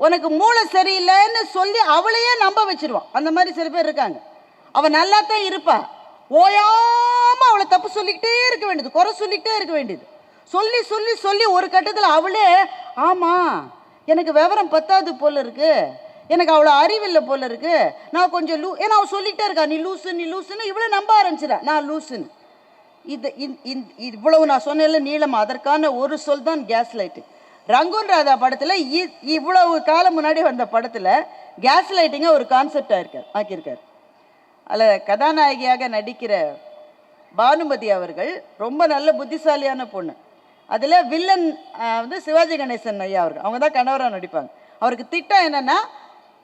உனக்கு மூளை சரியில்லைன்னு சொல்லி அவளையே நம்ப வச்சிருவான். அந்த மாதிரி சில பேர் இருக்காங்க. அவன் நல்லா தான் இருப்பா, ஓயாம அவளை தப்பு சொல்லிக்கிட்டே இருக்க வேண்டியது, குறை சொல்லிக்கிட்டே இருக்க வேண்டியது. சொல்லி சொல்லி சொல்லி ஒரு கட்டத்தில் அவளே ஆமா எனக்கு விவரம் பத்தாது போல இருக்கு, எனக்கு அவ்வளோ அறிவில்லை போல இருக்கு, நான் கொஞ்சம் ஏன்னா அவன் சொல்லிக்கிட்டே இருக்கா நீ லூசுன்னு இவ்வளோ நம்ப ஆரம்பிச்சிடா நான் லூசுன்னு. இவ்வளவு நான் சொன்னேன்ல நீளம், அதற்கான ஒரு சொல் தான் கேஸ் லைட்டு. ரங்கூன் ராதா படத்தில் இவ்வளவு காலம் முன்னாடி வந்த படத்தில் கேஸ் லைட்டிங்க ஒரு கான்செப்ட் ஆக்கியிருக்கார். அதில் கதாநாயகியாக நடிக்கிற பானுமதி அவர்கள் ரொம்ப நல்ல புத்திசாலியான பொண்ணு. அதில் வில்லன் வந்து சிவாஜி கணேசன் ஐயா அவர்கள், அவங்க தான் கணவராக நடிப்பாங்க. அவருக்கு திட்டம் என்னென்னா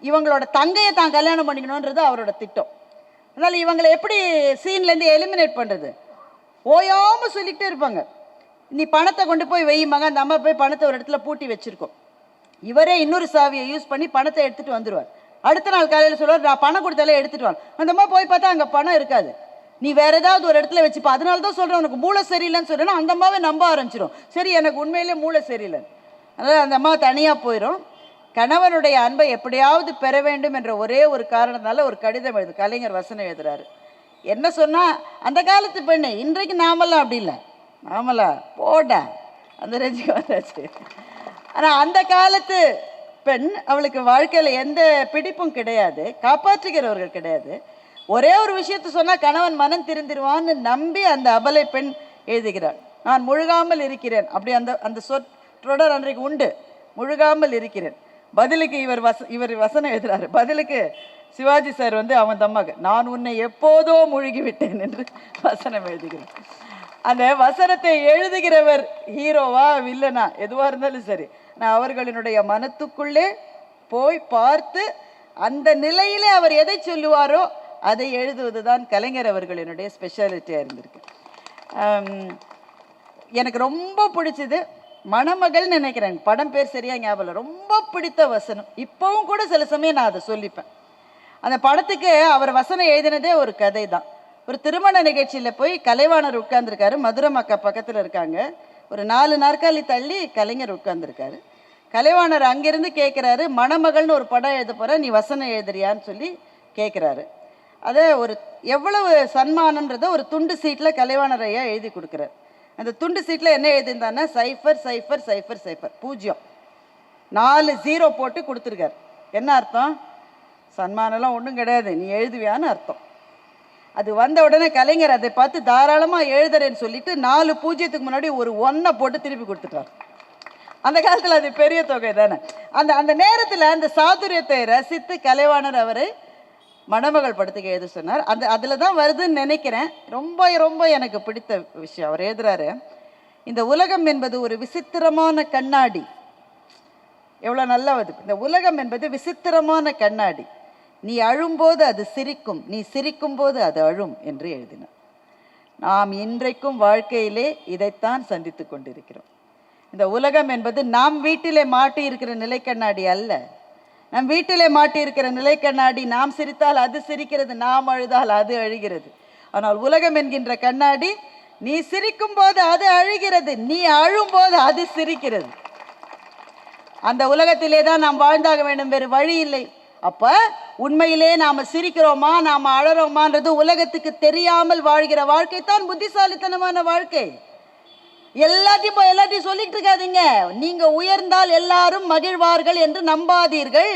இவங்களோட தங்கையை தான் கல்யாணம் பண்ணிக்கணுன்றது அவரோட திட்டம். அதனால் இவங்களை எப்படி சீன்லேருந்து எலிமினேட் பண்ணுறது, ஓயாமல் சொல்லிக்கிட்டே இருப்பாங்க. நீ பணத்தை கொண்டு போய் வையுமாங்க, அந்த அம்மா போய் பணத்தை ஒரு இடத்துல பூட்டி வச்சுருக்கோம். இவரே இன்னொரு சாவியை யூஸ் பண்ணி பணத்தை எடுத்துகிட்டு வந்துடுவார். அடுத்த நாள் காலையில் சொல்லுவார் நான் பணம் கொடுத்தாலே எடுத்துகிட்டு வாங்க. அந்த அம்மா போய் பார்த்தா அங்கே பணம் இருக்காது. நீ வேற ஏதாவது ஒரு இடத்துல வச்சுப்பா, அதனால தான் சொல்கிறேன் உனக்கு மூளை சரியில்லைன்னு சொல்கிறேன்னா அந்த அம்மாவே நம்ப ஆரம்பிச்சிடும். சரி எனக்கு உண்மையிலே மூளை சரியில்லை. அதனால் அந்த அம்மா தனியாக போயிடும். கணவனுடைய அன்பை எப்படியாவது பெற வேண்டும் என்ற ஒரே ஒரு காரணத்தினால ஒரு கடிதம் எழுது, கலைஞர் வசனம் எழுதுறாரு. என்ன சொன்னால் அந்த காலத்து பெண்ணு, இன்றைக்கு நாமெல்லாம் அப்படி இல்லை, நாமலா போட அந்த ரேஞ்சுக்கு வந்தாச்சு. ஆனால் அந்த காலத்து பெண், அவளுக்கு வாழ்க்கையில் எந்த பிடிப்பும் கிடையாது, காப்பாற்றுகிறவர்கள் கிடையாது. ஒரே ஒரு விஷயத்த சொன்னால் கணவன் மனம் திருந்திருவான்னு நம்பி அந்த அபலை பெண் எழுதுகிறாள். நான் முழுகாமல் இருக்கிறேன், அப்படி அந்த அந்த சொற்றொடர் அன்றைக்கு உண்டு, முழுகாமல் இருக்கிறேன். பதிலுக்கு இவர் வசனம் எழுதுறாரு. பதிலுக்கு சிவாஜி சார் வந்து அவன் தம்மாக நான் உன்னை எப்போதோ முழுகி விட்டேன் என்று வசனம் எழுதுகிறேன். அந்த வசனத்தை எழுதுகிறவர் ஹீரோவா வில்லனா எதுவாக இருந்தாலும் சரி, நான் அவர்களினுடைய மனத்துக்குள்ளே போய் பார்த்து அந்த நிலையிலே அவர் எதை சொல்லுவாரோ அதை எழுதுவது தான் கலைஞர் அவர்களினுடைய ஸ்பெஷாலிட்டியாக இருந்திருக்கு. எனக்கு ரொம்ப பிடிச்சது மணமகள்னு நினைக்கிறேன், படம் பேர் சரியாக ஞாபகம், ரொம்ப பிடித்த வசனம். இப்போவும் கூட சில சமயம் நான் அதை சொல்லிப்பேன். அந்த படத்துக்கு அவர் வசனம் எழுதினதே ஒரு கதை தான். ஒரு திருமண நிகழ்ச்சியில் போய் கலைவாணர் உட்கார்ந்துருக்காரு, மதுரம் அக்கா பக்கத்தில் இருக்காங்க, ஒரு 4 நாற்காலி தள்ளி கலைஞர் உட்கார்ந்துருக்காரு. கலைவாணர் அங்கேருந்து கேட்குறாரு, மணமகள்னு ஒரு படம் எழுத போகிற, நீ வசனம் எழுதுறியான்னு சொல்லி கேட்குறாரு. அதை ஒரு எவ்வளவு சன்மானன்றதை ஒரு துண்டு சீட்டில் கலைவாணர் ஐயா எழுதி கொடுக்குறாரு. அந்த துண்டு சீட்டில் என்ன எழுதியிருந்தான்னா 00000 0, 4 0 போட்டு கொடுத்துருக்காரு. என்ன அர்த்தம்? சன்மானம்லாம் ஒன்றும் கிடையாது, நீ எழுதுவியான்னு அர்த்தம். அது வந்த உடனே கலைஞர் அதை பார்த்து தாராளமாக எழுதுறேன்னு சொல்லிட்டு 4 0க்கு முன்னாடி ஒரு 1 போட்டு திருப்பி கொடுத்துட்டார். அந்த காலத்தில் அது பெரிய தொகை தானே. அந்த அந்த நேரத்தில் அந்த சாதுரியத்தை ரசித்து கலைவாணர் அவரை மணமகள் படத்துக்கு எழுத சொன்னார். அதில் தான் வருதுன்னு நினைக்கிறேன். ரொம்ப ரொம்ப எனக்கு பிடித்த விஷயம் அவர் எழுதுறாரு, இந்த உலகம் என்பது ஒரு விசித்திரமான கண்ணாடி. எவ்வளோ நல்லா வருது, இந்த உலகம் என்பது விசித்திரமான கண்ணாடி, நீ அழும்போது அது சிரிக்கும், நீ சிரிக்கும் போது அது அழும் என்று எழுதினார். நாம் இன்றைக்கும் வாழ்க்கையிலே இதைத்தான் சந்தித்து கொண்டிருக்கிறோம். இந்த உலகம் என்பது நாம் வீட்டிலே மாட்டி இருக்கிற நிலை கண்ணாடி அல்ல. நம் வீட்டிலே மாட்டி இருக்கிற நிலை கண்ணாடி, நாம் சிரித்தால் அது சிரிக்கிறது, நாம் அழுதால் அது அழுகிறது. ஆனால் உலகம் என்கின்ற கண்ணாடி, நீ சிரிக்கும் போது அது அழுகிறது, நீ அழும் போது அது சிரிக்கிறது. அந்த உலகத்திலே தான் நாம் வாழ்ந்தாக வேண்டும், வேறு வழி இல்லை. அப்ப உண்மையிலே நாம சிரிக்கிறோமா நாம அழறோமான்றது உலகத்துக்கு தெரியாமல் வாழ்கிற வாழ்க்கை தான் புத்திசாலித்தனமான வாழ்க்கை. எல்லாத்தையும் சொல்லிட்டு இருக்காதீங்க. நீங்க உயர்ந்தால் எல்லாரும் மகிழ்வார்கள் என்று நம்பாதீர்கள்.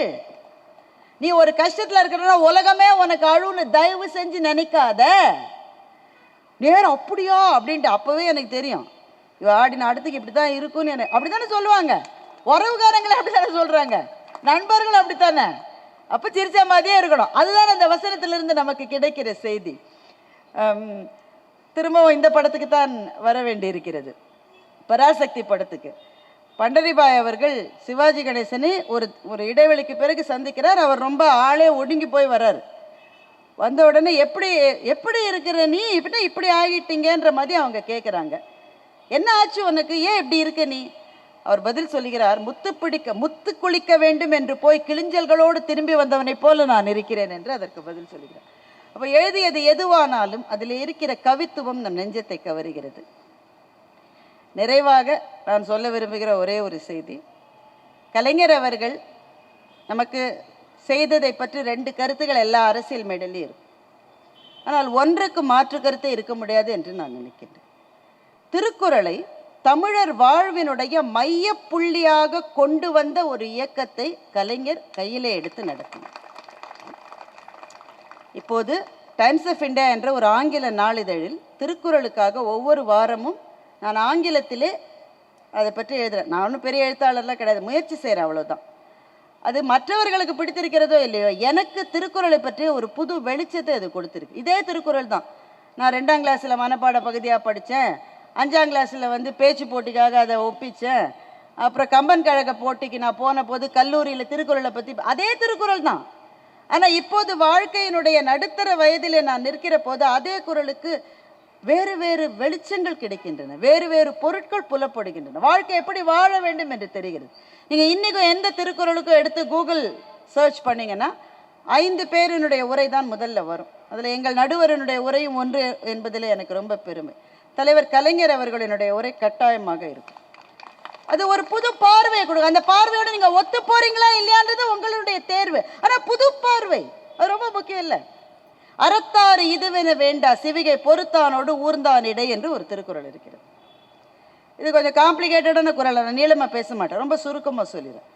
நீ ஒரு கஷ்டத்துல இருக்கிற உலகமே உனக்கு அழுன்னு தயவு செஞ்சு நினைக்காத. நேரம் அப்படியா அப்படின்ட்டு அப்பவே எனக்கு தெரியும், ஆடின அடுத்துக்கு இப்படித்தான் இருக்கும்னு அப்படித்தானே சொல்லுவாங்க. உறவுகாரங்களே அப்படித்தானே சொல்றாங்க, நண்பர்கள் அப்படித்தானே. அப்ப சிரிச்ச மாதிரியே இருக்கணும். அதுதான் அந்த வசனத்திலிருந்து நமக்கு கிடைக்கிற செய்தி. திரும்பவும் இந்த படத்துக்கு தான் வர வேண்டி இருக்கிறது, பராசக்தி படத்துக்கு. பண்டரிபாய் அவர்கள் சிவாஜி கணேசனை ஒரு இடைவெளிக்கு பிறகு சந்திக்கிறார். அவர் ரொம்ப ஆளே ஒடுங்கி போய் வர்றார். வந்த உடனே எப்படி இருக்கிற நீ, இப்படி ஆகிட்டீங்கன்ற மாதிரி அவங்க கேட்குறாங்க. என்ன ஆச்சு உனக்கு, ஏன் இப்படி இருக்க நீ? அவர் பதில் சொல்லுகிறார், முத்து குளிக்க வேண்டும் என்று போய் கிளிஞ்சல்களோடு திரும்பி வந்தவனை போல நான் இருக்கிறேன் என்று அதற்கு பதில் சொல்லுகிறார். அப்போ எழுதியது எதுவானாலும் அதில் இருக்கிற கவித்துவம் நம் நெஞ்சத்தை கவருகிறது. நிறைவாக நான் சொல்ல விரும்புகிற ஒரே ஒரு செய்தி, கலைஞர் அவர்கள் நமக்கு செய்ததை பற்றி 2 கருத்துக்கள் எல்லா அரசியல் மேடையிலும் இருக்கும். ஆனால் ஒன்றுக்கு மாற்று கருத்து இருக்க முடியாது என்று நான் நினைக்கின்றேன். திருக்குறளை தமிழர் வாழ்வினுடைய மைய புள்ளியாக கொண்டு வந்த ஒரு இயக்கத்தை கலைஞர் கையிலே எடுத்து நடத்தினார். இப்போது டைம்ஸ் ஆஃப் இந்தியா என்ற ஒரு ஆங்கில நாளிதழில் திருக்குறளுக்காக ஒவ்வொரு வாரமும் நான் ஆங்கிலத்திலே அதை பற்றி எழுதுகிறேன். நான் ஒன்றும் பெரிய எழுத்தாளர்லாம் கிடையாது, முயற்சி செய்கிறேன், அவ்வளோதான். அது மற்றவர்களுக்கு பிடித்திருக்கிறதோ இல்லையோ, எனக்கு திருக்குறளை பற்றி ஒரு புது வெளிச்சத்தை அது கொடுத்துருக்கு. இதே திருக்குறள் தான் நான் 2ஆம் கிளாஸில் மனப்பாட பகுதியாக படித்தேன், 5ஆம் கிளாஸில் பேச்சு போட்டிக்காக அதை ஒப்பித்தேன், அப்புறம் கம்பன் கழக போட்டிக்கு நான் போன போது கல்லூரியில் திருக்குறளை பற்றி அதே திருக்குறள் தான். ஆனால் இப்போது வாழ்க்கையினுடைய நடுத்தர வயதில் நான் நிற்கிற போது அதே குறளுக்கு வேறு வேறு வெளிச்சங்கள் கிடைக்கின்றன, வேறு வேறு பொருட்கள் புலப்படுகின்றன. வாழ்க்கை எப்படி வாழ வேண்டும் என்று தெரிகிறது. நீங்கள் இன்றைக்கும் எந்த திருக்குறளுக்கும் எடுத்து கூகுள் சர்ச் பண்ணிங்கன்னா 5 பேரினுடைய உரை தான் முதல்ல வரும். அதில் எங்கள் நடுவரனுடைய உரையும் ஒன்று என்பதில் எனக்கு ரொம்ப பெருமை. தலைவர் கலைஞர் அவர்களினுடைய உரை கட்டாயமாக இருக்கும். அது ஒரு புது பார்வையை கொடுக்கும். அந்த பார்வையோடு நீங்கள் ஒத்து போறீங்களா இல்லையான்றது உங்களுடைய தேர்வு. ஆனால் புது பார்வை அது ரொம்ப முக்கியம் இல்லை. அறத்தாறு இதுவென வேண்டா சிவிகை பொறுத்தானோடு ஊர்ந்தான் இடை என்று ஒரு திருக்குறள் இருக்கிறது. இது கொஞ்சம் காம்ப்ளிகேட்டடான குறள், நான் நீளமாக பேச மாட்டேன், ரொம்ப சுருக்கமாக சொல்லிடுறேன்.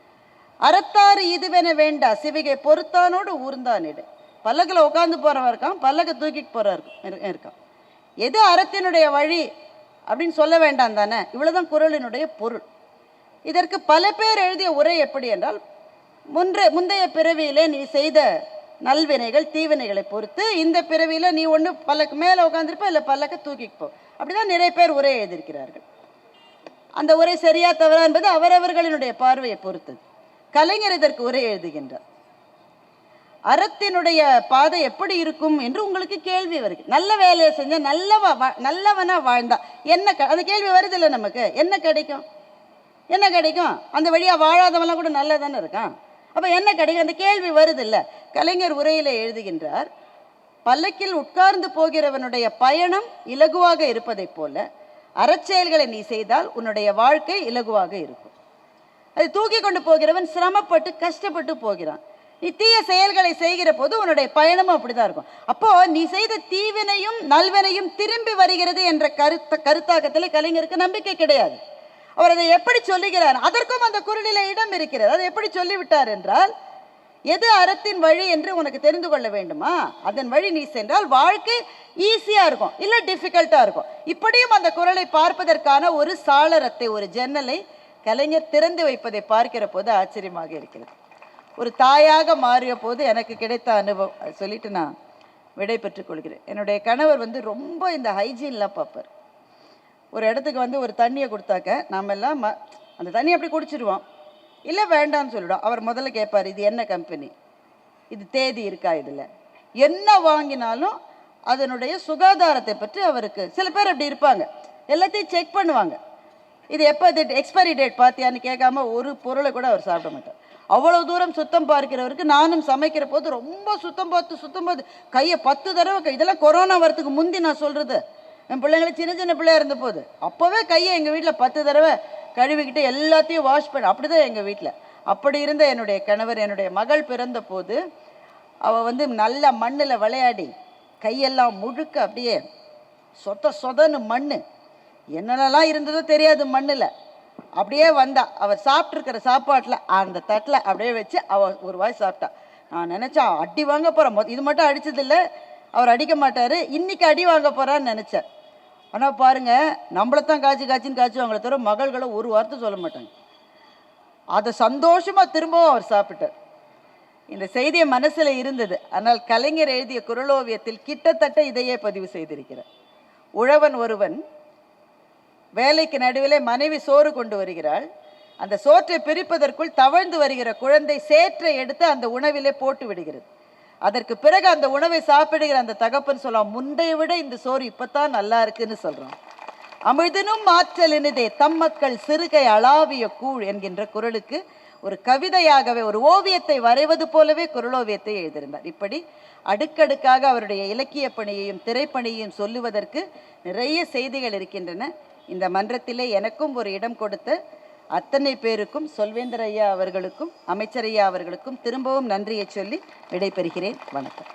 அறத்தாறு இதுவென வேண்டா சிவிகை பொறுத்தானோடு ஊர்ந்தான் இடை. பல்லக்கில் உட்காந்து போகிறவன் இருக்கான், பல்லக்கை தூக்கிட்டு போகிறவன் இருக்கான். எது அறத்தினுடைய வழி அப்படின்னு சொல்ல வேண்டாம் தானே? இவ்வளோதான் குறளினுடைய பொருள். இதற்கு பல பேர் எழுதிய உரை எப்படி என்றால், முந்தைய பிறவியிலே நீ செய்த நல்வினைகள் தீவினைகளை பொறுத்து இந்த பிறவியில் நீ ஒன்று பல்லக்கு மேலே உட்காந்துருப்ப, இல்லை பல்லக்க தூக்கிட்டு போ, அப்படிதான் நிறைய பேர் உரை எழுதியிருக்கிறார்கள். அந்த உரை சரியா தவறா என்பது அவரவர்களினுடைய பார்வையை பொறுத்தது. கலைஞர் இதற்கு உரை எழுதுகின்றார். அறத்தினுடைய பாதை எப்படி இருக்கும் என்று உங்களுக்கு கேள்வி வருது. நல்ல வேலையை செஞ்சா நல்லவனா வாழ்ந்தா என்ன அந்த கேள்வி வருது இல்லை நமக்கு. என்ன கிடைக்கும்? என்ன கிடைக்கும்? அந்த வழியாக வாழாதவெல்லாம் கூட நல்லா தானே இருக்கான். அப்போ என்ன கிடைக்கும்? அந்த கேள்வி வருது இல்லை. கலைஞர் உரையில் எழுதுகின்றார், பல்லக்கில் உட்கார்ந்து போகிறவனுடைய பயணம் இலகுவாக இருப்பதை போல அறச்செயல்களை நீ செய்தால் உன்னுடைய வாழ்க்கை இலகுவாக இருக்கும். அது தூக்கி கொண்டு போகிறவன் சிரமப்பட்டு கஷ்டப்பட்டு போகிறான். நீ தீய செயல்களை செய்கிற போது உன்னுடைய பயணமும் அப்படிதான் இருக்கும். அப்போ நீ செய்த தீவினையும் நல்வினையும் திரும்பி வருகிறது என்ற கருத்தாக்கத்தில் கலைஞருக்கு நம்பிக்கை கிடையாது. அவர் அதை எப்படி சொல்லுகிறார்? அதற்கும் அந்த குறளில் இடம் இருக்கிறது. அதை எப்படி சொல்லிவிட்டார் என்றால், எது அறத்தின் வழி என்று உனக்கு தெரிந்து கொள்ள வேண்டுமா, அதன் வழி நீ சென்றால் வாழ்க்கை ஈஸியா இருக்கும், இல்லை டிஃபிகல்ட்டா இருக்கும். இப்படியும் அந்த குறளை பார்ப்பதற்கான ஒரு சாளரத்தை, ஒரு ஜன்னலை கலைஞர் திறந்து வைப்பதை பார்க்கிற போது ஆச்சரியமாக இருக்கிறது. ஒரு தாயாக மாறிய போது எனக்கு கிடைத்த அனுபவம் சொல்லிட்டு நான் விடை பெற்றுக் கொள்கிறேன். என்னுடைய கணவர் ரொம்ப இந்த ஹைஜீன்லாம் பார்ப்பார். ஒரு இடத்துக்கு ஒரு தண்ணியை கொடுத்தாக்க நாம் எல்லாம் அந்த தண்ணி அப்படி குடிச்சிடுவோம், இல்லை வேண்டாம்னு சொல்லிவிடும். அவர் முதல்ல கேட்பார், இது என்ன கம்பெனி, இது தேதி இருக்கா, இதில் என்ன வாங்கினாலும் அதனுடைய சுகாதாரத்தை பற்றி அவருக்கு, சில பேர் அப்படி இருப்பாங்க, எல்லாத்தையும் செக் பண்ணுவாங்க. இது எப்போ எக்ஸ்பைரி டேட் பார்த்தியான்னு கேட்காம ஒரு பொருளை கூட அவர் சாப்பிட மாட்டார். அவ்வளவு தூரம் சுத்தம் பார்க்கிறவருக்கு நானும் சமைக்கிற போது ரொம்ப சுத்தம் பார்த்து கையை 10 தடவை, இதெல்லாம் கொரோனா வரத்துக்கு முந்தி நான் சொல்கிறது, என் பிள்ளைங்களுக்கு சின்ன பிள்ளையா இருந்த போது அப்போவே கையை எங்கள் வீட்டில் 10 தடவை கழுவிக்கிட்டு எல்லாத்தையும் வாஷ் பண்ண, அப்படிதான் எங்கள் வீட்டில். அப்படி இருந்த என்னுடைய கணவர், என்னுடைய மகள் பிறந்த போது அவள் நல்ல மண்ணில் விளையாடி கையெல்லாம் முழுக்க அப்படியே சொதன்னு மண் என்னென்னலாம் இருந்ததோ தெரியாது மண்ணில் அப்படியே வந்தா. அவர் சாப்பிட்ருக்கிற சாப்பாட்டில் அந்த தட்டில் அப்படியே வச்சு அவள் ஒரு வாய் சாப்பிட்டா. நான் நினச்சேன் அடி வாங்க போகிறேன். இது மட்டும் அடித்ததில்லை, அவர் அடிக்க மாட்டார், இன்றைக்கி அடி வாங்க போகிறான்னு நினச்சேன். ஆனால் பாருங்கள், நம்மளைத்தான் காய்ச்சின்னு காய்ச்சுவாங்களே தவிர மகள்களை ஒரு வார்த்தை சொல்ல மாட்டாங்க. அதை சந்தோஷமாக திரும்பவும் அவர் சாப்பிட்டார். இந்த செய்தியை மனசில் இருந்தது. ஆனால் கலைஞர் எழுதிய குறளோவியத்தில் கிட்டத்தட்ட இதையே பதிவு செய்திருக்கிறார். உழவன் ஒருவன் வேலைக்கு நடுவிலே மனைவி சோறு கொண்டு வருகிறாள். அந்த சோற்றை பிரிப்பதற்குள் தவழ்ந்து வருகிற குழந்தை சேற்றை எடுத்து அந்த உணவிலே போட்டு விடுகிறது. அதற்கு பிறகு அந்த உணவை சாப்பிடுகிற அந்த தகப்பன் சொல்லலாம், முந்தைய விட இந்த சோறு இப்பதான் நல்லா இருக்குன்னு சொல்றான். அமிழ்தினும் மாற்றலினதே தம் மக்கள் சிறுகை அளாவிய கூழ் என்கின்ற குறளுக்கு ஒரு கவிதையாகவே, ஒரு ஓவியத்தை வரைவது போலவே குறளோவியத்தை எழுதியிருந்தார். இப்படி அடுக்கடுக்காக அவருடைய இலக்கிய பணியையும் திரைப்பணியையும் சொல்லுவதற்கு நிறைய செய்திகள் இருக்கின்றன. இந்த மன்றத்திலே எனக்கும் ஒரு இடம் கொடுத்த அத்தனை பேருக்கும், சொல்வேந்தர் ஐயா அவர்களுக்கும், அமைச்சர் ஐயா அவர்களுக்கும் திரும்பவும் நன்றியை சொல்லி விடைபெறுகிறேன். வணக்கம்.